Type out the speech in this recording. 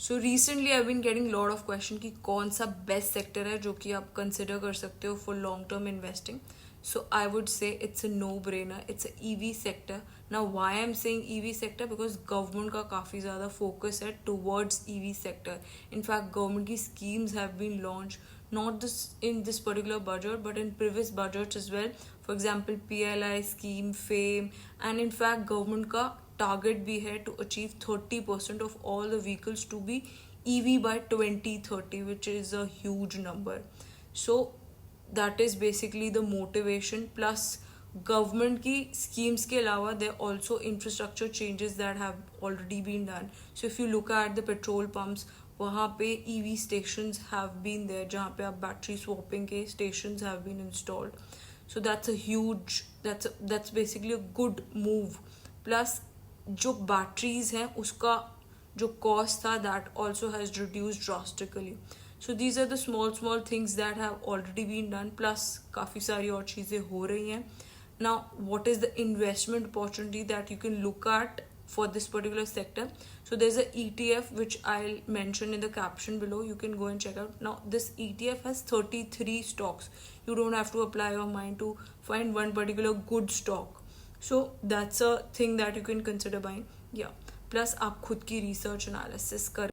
So recently I been getting lot of question कि कौन सा बेस्ट सेक्टर है जो कि आप कंसिडर कर सकते हो for long term investing. So I would say it's a no-brainer. It's a EV sector. Now why I'm saying EV sector? Because government का काफ़ी ज़्यादा focus है towards EV sector. In fact, government की schemes have been launched not this in this particular budget but in previous budgets as well. For example, PLI scheme, FAME, and in fact government का target भी है to achieve 30% of all the vehicles to be EV by 2030, which is a huge number. So that is basically the motivation. Plus government की schemes के अलावा there are also infrastructure changes that have already been done. So if you look at the petrol pumps, वहाँ पे EV stations have been there जहाँ पे आप battery swapping के stations have been installed. So that's a huge, that's basically a good move. Plus जो batteries हैं उसका जो cost था that also has reduced drastically. So these are the small things that have already been done. Plus काफ़ी सारी और चीज़ें हो रही हैं. Now what is the investment opportunity that you can look at for this particular sector? So there's a ETF which I'll mention in the caption below. You can go and check out. Now this ETF has 33 stocks. You don't have to apply your mind to find one particular good stock. So that's a thing that you can consider buying. Yeah. Plus आप खुद की research analysis कर